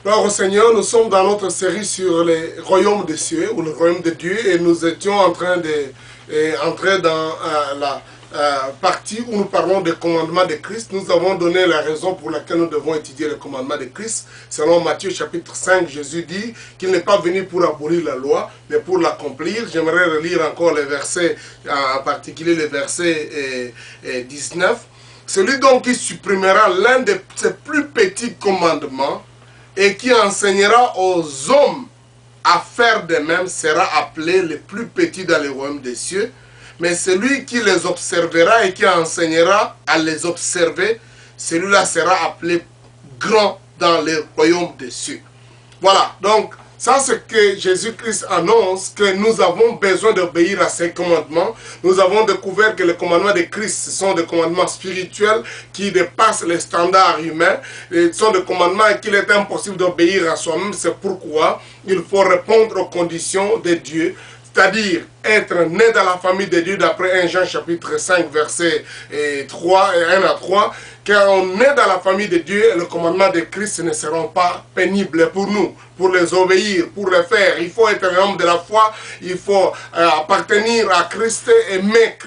Gloire au Seigneur, nous sommes dans notre série sur les royaumes des cieux, ou le royaume de Dieu, et nous étions en train d'entrer dans la partie où nous parlons des commandements de Christ. Nous avons donné la raison pour laquelle nous devons étudier les commandements de Christ. Selon Matthieu chapitre 5, Jésus dit qu'il n'est pas venu pour abolir la loi, mais pour l'accomplir. J'aimerais relire encore les versets, en particulier les versets 19. Celui donc qui supprimera l'un de ses plus petits commandements et qui enseignera aux hommes à faire de même sera appelé le plus petit dans le royaume des cieux. Mais celui qui les observera et qui enseignera à les observer, celui-là sera appelé grand dans le royaume des cieux. Voilà, donc ça c'est que Jésus-Christ annonce, que nous avons besoin d'obéir à ses commandements. Nous avons découvert que les commandements de Christ sont des commandements spirituels qui dépassent les standards humains. Ce sont des commandements qu'il est impossible d'obéir à soi-même. C'est pourquoi il faut répondre aux conditions de Dieu, c'est-à-dire être né dans la famille de Dieu, d'après 1 Jean chapitre 5, versets 3 et 1 à 3. Car on est dans la famille de Dieu, et les commandements de Christ ne seront pas pénibles pour nous, pour les obéir, pour les faire. Il faut être un homme de la foi, il faut appartenir à Christ, aimer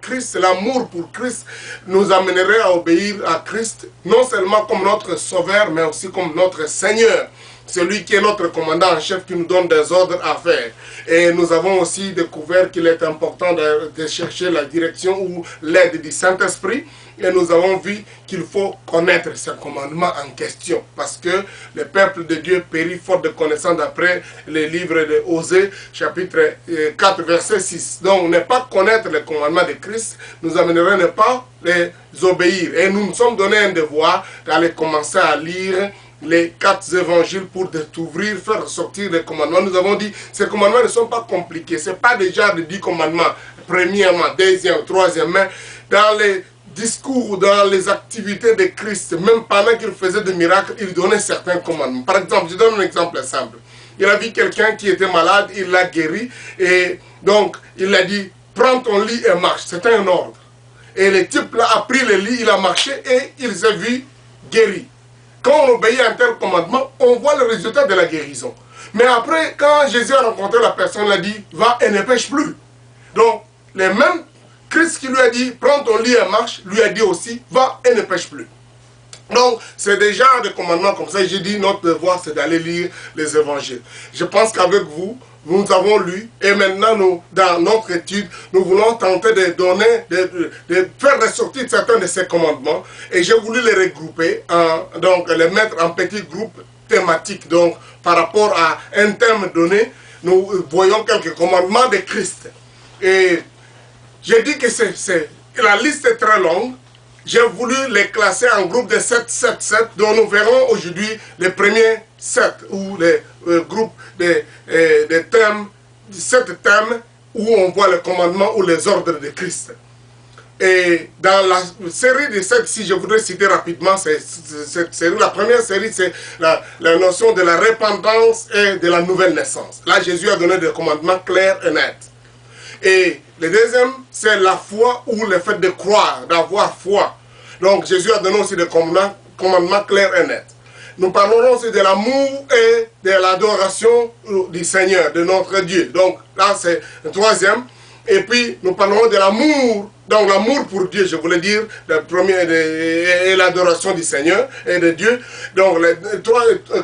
Christ, l'amour pour Christ nous amènerait à obéir à Christ, non seulement comme notre sauveur, mais aussi comme notre Seigneur. Celui qui est notre commandant en chef, qui nous donne des ordres à faire. Et nous avons aussi découvert qu'il est important de chercher la direction ou l'aide du Saint-Esprit. Et nous avons vu qu'il faut connaître ce commandement en question. Parce que le peuple de Dieu périt faute de connaissance d'après les livres de Osée, chapitre 4, verset 6. Donc, ne pas connaître les commandements de Christ nous amènerait à ne pas les obéir. Et nous nous sommes donné un devoir d'aller commencer à lire les 4 évangiles pour découvrir, faire ressortir les commandements. Nous avons dit, ces commandements ne sont pas compliqués. Ce n'est pas déjà de 10 commandements, premièrement, deuxième, troisième, mais dans les discours, dans les activités de Christ, même pendant qu'il faisait des miracles, il donnait certains commandements. Par exemple, je donne un exemple simple. Il a vu quelqu'un qui était malade, il l'a guéri, et donc il a dit, prends ton lit et marche. C'était un ordre. Et le type là a pris le lit, il a marché et il s'est vu guéri. Quand on obéit à un tel commandement, on voit le résultat de la guérison. Mais après, quand Jésus a rencontré la personne, il a dit, va et ne pêche plus. Donc, les mêmes Christ qui lui a dit, prends ton lit et marche, lui a dit aussi, va et ne pêche plus. Donc, c'est déjà des commandements comme ça. J'ai dit, notre devoir, c'est d'aller lire les évangiles. Je pense qu'avec vous, nous avons lu, et maintenant, nous, dans notre étude, nous voulons tenter de donner, de faire ressortir certains de ces commandements. Et j'ai voulu les regrouper, donc les mettre en petits groupes thématiques. Donc, par rapport à un thème donné, nous voyons quelques commandements de Christ. Et j'ai dit que la liste est très longue. J'ai voulu les classer en groupe de 7, dont nous verrons aujourd'hui les premiers 7, ou les groupes de thèmes, 7 thèmes où on voit les commandements ou les ordres de Christ. Et dans la série de 7, si je voudrais citer rapidement cette série, la première série, c'est la notion de la repentance et de la nouvelle naissance. Là, Jésus a donné des commandements clairs et nets. Et le deuxième, c'est la foi ou le fait de croire, d'avoir foi. Donc Jésus a donné aussi des commandements clairs et nets. Nous parlerons aussi de l'amour et de l'adoration du Seigneur, de notre Dieu. Donc là, c'est le troisième. Et puis, nous parlerons de l'amour, donc l'amour pour Dieu, je voulais dire, le premier, et l'adoration du Seigneur et de Dieu. Donc,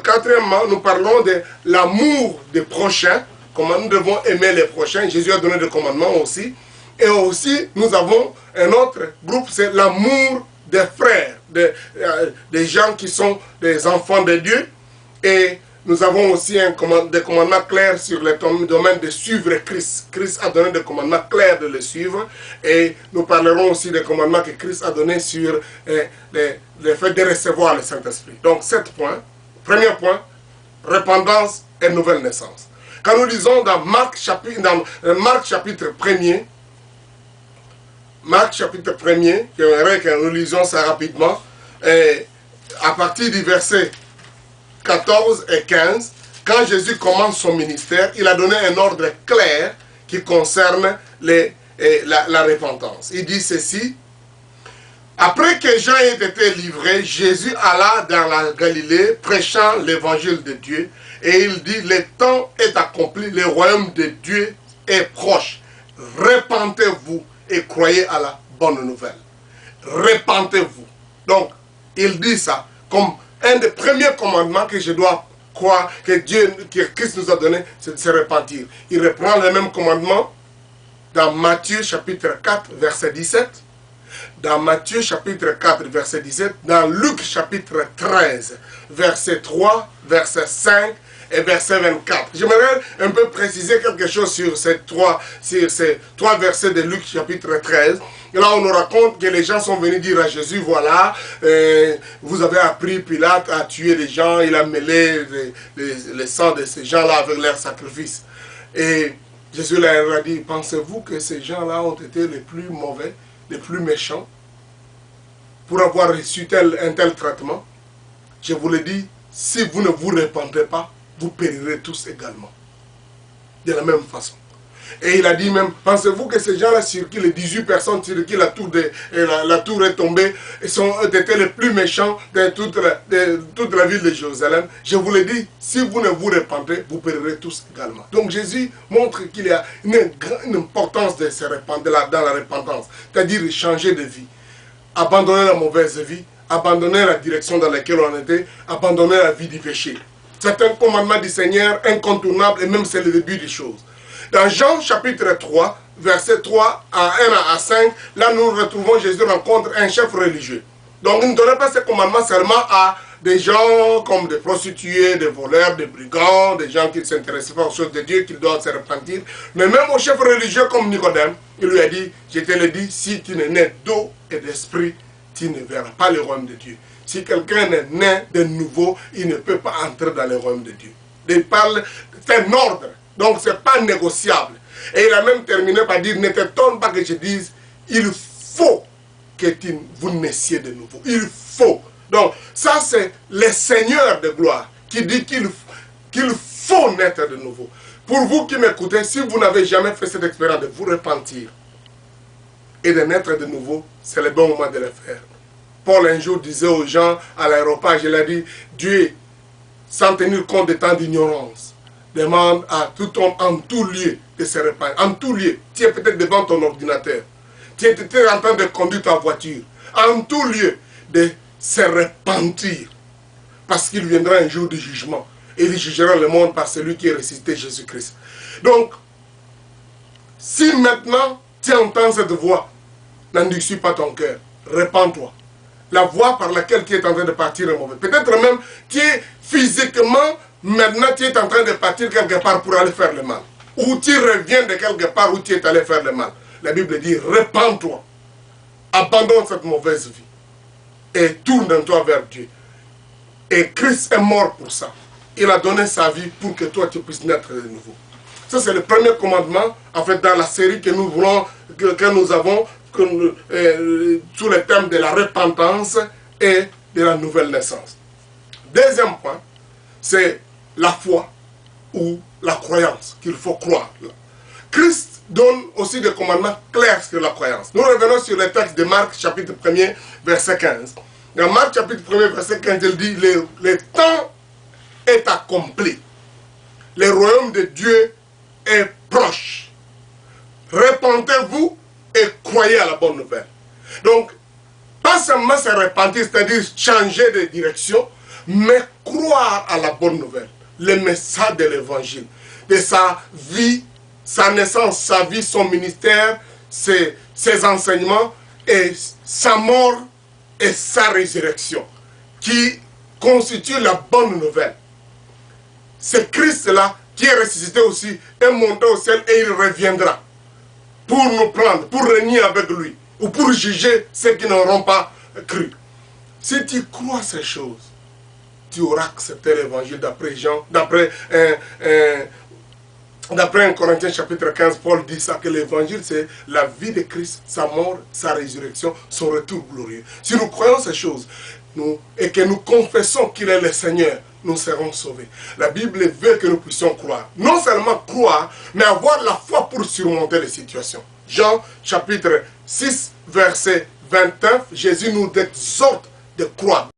quatrièmement, nous parlerons de l'amour des prochains. Comment nous devons aimer les prochains. Jésus a donné des commandements aussi. Et aussi, nous avons un autre groupe, c'est l'amour des frères, des gens qui sont des enfants de Dieu. Et nous avons aussi des commandements clairs sur le domaine de suivre Christ. Christ a donné des commandements clairs de le suivre. Et nous parlerons aussi des commandements que Christ a donnés sur le fait de recevoir le Saint-Esprit. Donc, 7 points. Premier point, repentance et nouvelle naissance. Quand nous lisons dans Marc chapitre 1er, j'aimerais que nous lisions ça rapidement, et à partir du verset 14 et 15, quand Jésus commence son ministère, il a donné un ordre clair qui concerne la repentance. Il dit ceci, Après que Jean ait été livré, Jésus alla dans la Galilée, prêchant l'évangile de Dieu. Et il dit, le temps est accompli, le royaume de Dieu est proche. Repentez-vous et croyez à la bonne nouvelle. Repentez-vous. Donc, il dit ça comme un des premiers commandements que je dois croire que Christ nous a donné, c'est de se repentir. Il reprend le même commandement dans Matthieu chapitre 4, verset 17. Dans Matthieu chapitre 4, verset 17, dans Luc chapitre 13, verset 3, verset 5 et verset 24. J'aimerais un peu préciser quelque chose sur ces trois versets de Luc chapitre 13. Et là, on nous raconte que les gens sont venus dire à Jésus, voilà, vous avez appris Pilate à tuer les gens, il a mêlé le sang de ces gens-là avec leur sacrifice. Et Jésus leur a dit, pensez-vous que ces gens-là ont été les plus mauvais, les plus méchants, pour avoir reçu un tel traitement? Je vous le dis, si vous ne vous repentez pas, vous périrez tous également. De la même façon. Et il a dit même, pensez-vous que ces gens-là sur qui les 18 personnes sur qui la tour est tombée étaient les plus méchants de toute la ville de Jérusalem? Je vous le dis, si vous ne vous repentez, vous périrez tous également. Donc Jésus montre qu'il y a une importance de se répandre dans la repentance, c'est-à-dire changer de vie, abandonner la mauvaise vie, abandonner la direction dans laquelle on était, abandonner la vie du péché. C'est un commandement du Seigneur incontournable et même c'est le début des choses. Dans Jean chapitre 3, verset 3 à 1 à 5, là nous retrouvons Jésus rencontre un chef religieux. Donc il ne donnait pas ce commandement seulement à des gens comme des prostituées, des voleurs, des brigands, des gens qui ne s'intéressaient pas aux choses de Dieu, qui doivent se repentir. Mais même aux chefs religieux comme Nicodème, il lui a dit, je te le dis, si tu n'es né d'eau et d'esprit, tu ne verras pas le royaume de Dieu. Si quelqu'un est né de nouveau, il ne peut pas entrer dans le royaume de Dieu. Il parle, c'est un ordre, donc ce n'est pas négociable. Et il a même terminé par dire, ne t'étonne pas que je dise, il faut que vous naissiez de nouveau. Il faut. Donc ça c'est le Seigneur de gloire qui dit qu'il faut naître de nouveau. Pour vous qui m'écoutez, si vous n'avez jamais fait cette expérience de vous repentir et de naître de nouveau, c'est le bon moment de le faire. Paul un jour disait aux gens à l'aéroport, je l'ai dit, Dieu, sans tenir compte des temps d'ignorance, demande à tout homme en tout lieu de se repentir. En tout lieu, tu es peut-être devant ton ordinateur, tu es en train de conduire ta voiture, en tout lieu de se repentir, parce qu'il viendra un jour de jugement, et il jugera le monde par celui qui est ressuscité, Jésus-Christ. Donc, si maintenant tu entends cette voix, n'endurcis pas ton cœur, repens-toi. La voie par laquelle tu es en train de partir est mauvaise. Peut-être même tu es physiquement, maintenant tu es en train de partir quelque part pour aller faire le mal. Ou tu reviens de quelque part où tu es allé faire le mal. La Bible dit, repens-toi. Abandonne cette mauvaise vie. Et tourne-toi vers Dieu. Et Christ est mort pour ça. Il a donné sa vie pour que toi tu puisses naître de nouveau. Ça c'est le premier commandement, en fait, dans la série que nous voulons, que nous avons, sous le thème de la repentance et de la nouvelle naissance. Deuxième point, c'est la foi ou la croyance qu'il faut croire. Christ donne aussi des commandements clairs sur la croyance. Nous revenons sur le texte de Marc chapitre 1er verset 15. Dans Marc chapitre 1er verset 15, il dit, le temps est accompli. Le royaume de Dieu est proche. Repentez-vous et croyez à la bonne nouvelle. Donc, pas seulement se repentir, c'est-à-dire changer de direction, mais croire à la bonne nouvelle, le message de l'évangile, de sa vie, sa naissance, sa vie, son ministère, ses enseignements, et sa mort et sa résurrection, qui constitue la bonne nouvelle. C'est Christ-là qui est ressuscité aussi, est monté au ciel et il reviendra pour nous prendre, pour régner avec lui, ou pour juger ceux qui n'auront pas cru. Si tu crois ces choses, tu auras accepté l'évangile d'après Jean, d'après 1 Corinthiens chapitre 15, Paul dit ça, que l'évangile c'est la vie de Christ, sa mort, sa résurrection, son retour glorieux. Si nous croyons ces choses, et que nous confessons qu'il est le Seigneur, nous serons sauvés. La Bible veut que nous puissions croire. Non seulement croire, mais avoir la foi pour surmonter les situations. Jean chapitre 6, verset 29, Jésus nous exhorte de croire.